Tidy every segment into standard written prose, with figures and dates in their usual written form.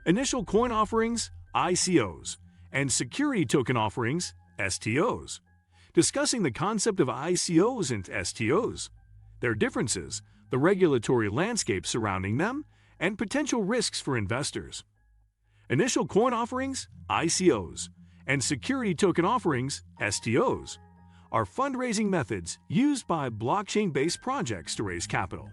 initial coin offerings, ICOs, and security token offerings, STOs. Discussing the concept of ICOs and STOs, their differences, the regulatory landscape surrounding them, and potential risks for investors. Initial coin offerings, ICOs, and security token offerings, STOs, are fundraising methods used by blockchain-based projects to raise capital.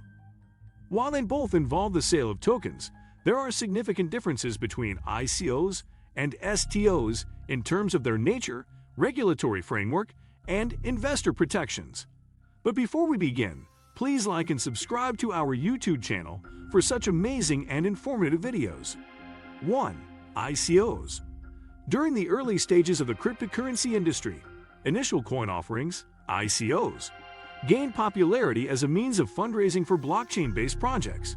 While they both involve the sale of tokens, there are significant differences between ICOs and STOs in terms of their nature, regulatory framework, and investor protections. But before we begin, please like and subscribe to our YouTube channel for such amazing and informative videos. 1. ICOs. During the early stages of the cryptocurrency industry, initial coin offerings, ICOs, gained popularity as a means of fundraising for blockchain-based projects.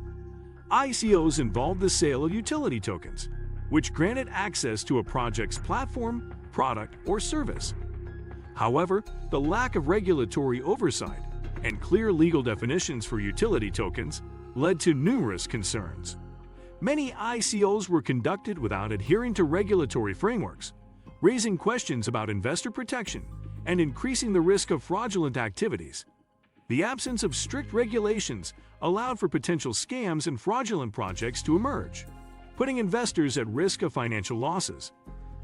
ICOs involved the sale of utility tokens, which granted access to a project's platform, product, or service. However, the lack of regulatory oversight and clear legal definitions for utility tokens led to numerous concerns. Many ICOs were conducted without adhering to regulatory frameworks, raising questions about investor protection and increasing the risk of fraudulent activities. The absence of strict regulations allowed for potential scams and fraudulent projects to emerge, putting investors at risk of financial losses.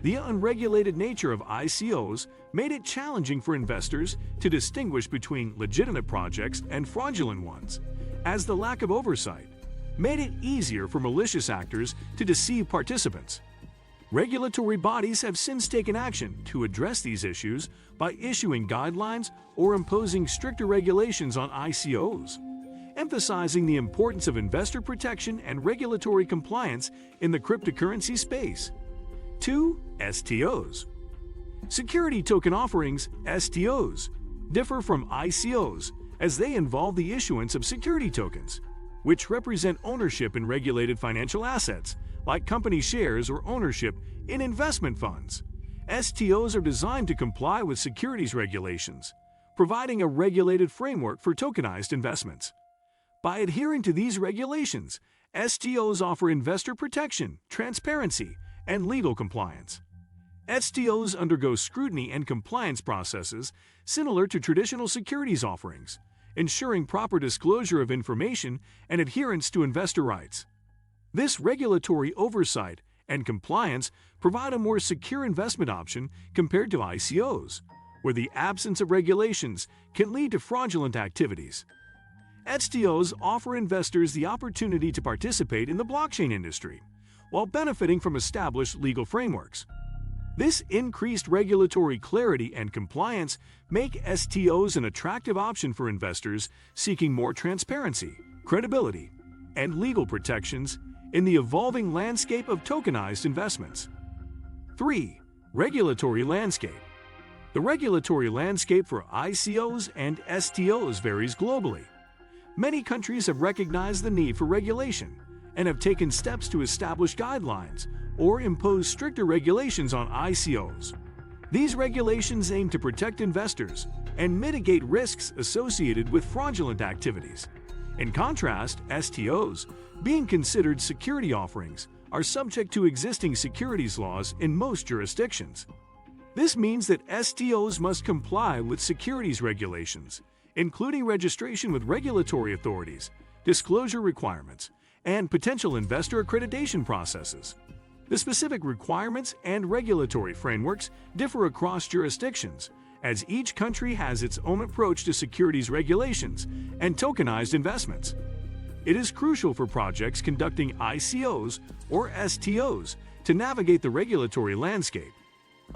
The unregulated nature of ICOs made it challenging for investors to distinguish between legitimate projects and fraudulent ones, as the lack of oversight made it easier for malicious actors to deceive participants. Regulatory bodies have since taken action to address these issues by issuing guidelines or imposing stricter regulations on ICOs, emphasizing the importance of investor protection and regulatory compliance in the cryptocurrency space. 2. STOs. Security token offerings, STOs, differ from ICOs as they involve the issuance of security tokens, which represent ownership in regulated financial assets, like company shares or ownership in investment funds. STOs are designed to comply with securities regulations, providing a regulated framework for tokenized investments. By adhering to these regulations, STOs offer investor protection, transparency, and legal compliance. STOs undergo scrutiny and compliance processes similar to traditional securities offerings, ensuring proper disclosure of information and adherence to investor rights. This regulatory oversight and compliance provide a more secure investment option compared to ICOs, where the absence of regulations can lead to fraudulent activities. STOs offer investors the opportunity to participate in the blockchain industry, while benefiting from established legal frameworks. This increased regulatory clarity and compliance make STOs an attractive option for investors seeking more transparency, credibility, and legal protections in the evolving landscape of tokenized investments. 3. Regulatory landscape. The regulatory landscape for ICOs and STOs varies globally. Many countries have recognized the need for regulation and have taken steps to establish guidelines or impose stricter regulations on ICOs. These regulations aim to protect investors and mitigate risks associated with fraudulent activities. In contrast, STOs, being considered security offerings, are subject to existing securities laws in most jurisdictions. This means that STOs must comply with securities regulations, including registration with regulatory authorities, disclosure requirements, and potential investor accreditation processes. The specific requirements and regulatory frameworks differ across jurisdictions, as each country has its own approach to securities regulations and tokenized investments. It is crucial for projects conducting ICOs or STOs to navigate the regulatory landscape,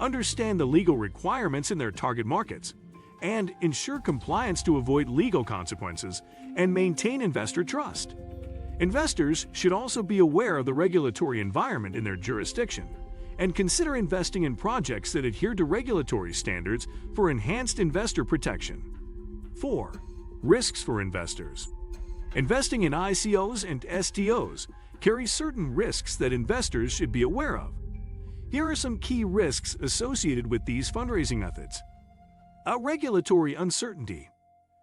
understand the legal requirements in their target markets, and ensure compliance to avoid legal consequences and maintain investor trust. Investors should also be aware of the regulatory environment in their jurisdiction and consider investing in projects that adhere to regulatory standards for enhanced investor protection. 4. Risks for investors. Investing in ICOs and STOs carries certain risks that investors should be aware of. Here are some key risks associated with these fundraising methods. Regulatory uncertainty.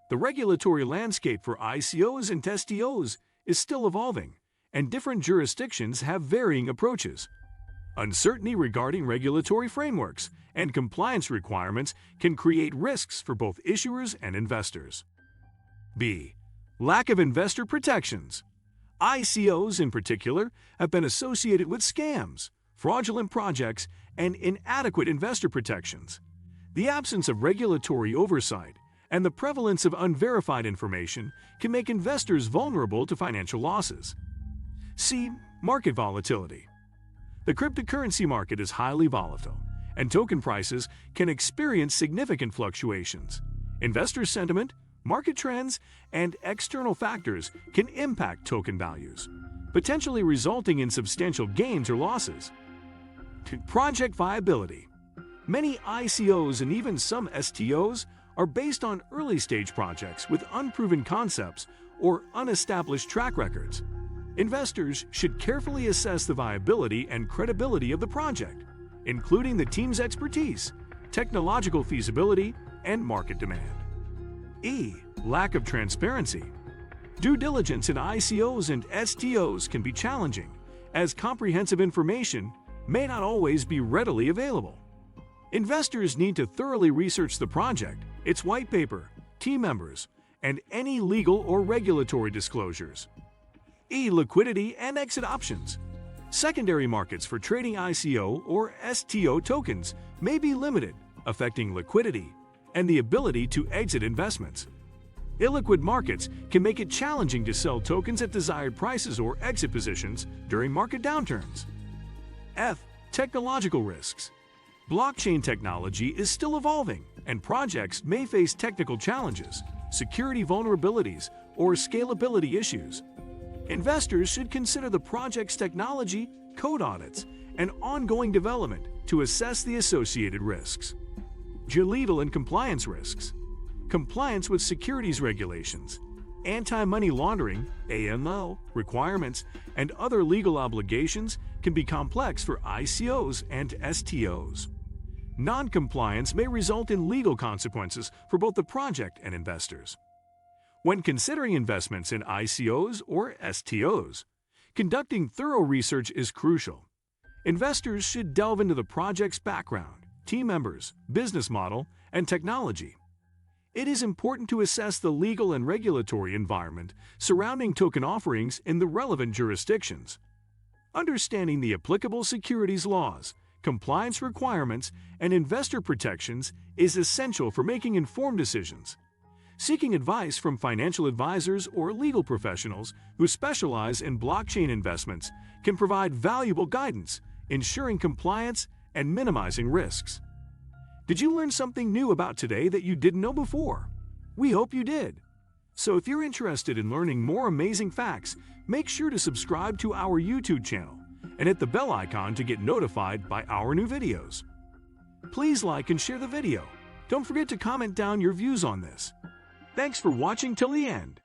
The regulatory landscape for ICOs and STOs is still evolving, and different jurisdictions have varying approaches. Uncertainty regarding regulatory frameworks and compliance requirements can create risks for both issuers and investors. B. Lack of investor protections. ICOs in particular have been associated with scams, fraudulent projects, and inadequate investor protections. The absence of regulatory oversight and the prevalence of unverified information can make investors vulnerable to financial losses. C. Market volatility. The cryptocurrency market is highly volatile, and token prices can experience significant fluctuations. Investor sentiment, market trends, and external factors can impact token values, potentially resulting in substantial gains or losses. Project viability. Many ICOs and even some STOs are based on early-stage projects with unproven concepts or unestablished track records. Investors should carefully assess the viability and credibility of the project, including the team's expertise, technological feasibility, and market demand. E. Lack of transparency. Due diligence in ICOs and STOs can be challenging, as comprehensive information may not always be readily available. Investors need to thoroughly research the project, its white paper, team members, and any legal or regulatory disclosures. E. Liquidity and exit options. Secondary markets for trading ICO or STO tokens may be limited, affecting liquidity and the ability to exit investments. Illiquid markets can make it challenging to sell tokens at desired prices or exit positions during market downturns. F. Technological risks. Blockchain technology is still evolving, and projects may face technical challenges, security vulnerabilities, or scalability issues. Investors should consider the project's technology, code audits, and ongoing development to assess the associated risks. Legal and compliance risks. Compliance with securities regulations, anti-money laundering (AML) requirements, and other legal obligations can be complex for ICOs and STOs. Non-compliance may result in legal consequences for both the project and investors. When considering investments in ICOs or STOs, conducting thorough research is crucial. Investors should delve into the project's background, team members, business model, and technology. It is important to assess the legal and regulatory environment surrounding token offerings in the relevant jurisdictions. Understanding the applicable securities laws, compliance requirements, and investor protections is essential for making informed decisions. Seeking advice from financial advisors or legal professionals who specialize in blockchain investments can provide valuable guidance, ensuring compliance and minimizing risks. Did you learn something new about today that you didn't know before? We hope you did. So if you're interested in learning more amazing facts, make sure to subscribe to our YouTube channel and hit the bell icon to get notified by our new videos. Please like and share the video. Don't forget to comment down your views on this. Thanks for watching till the end.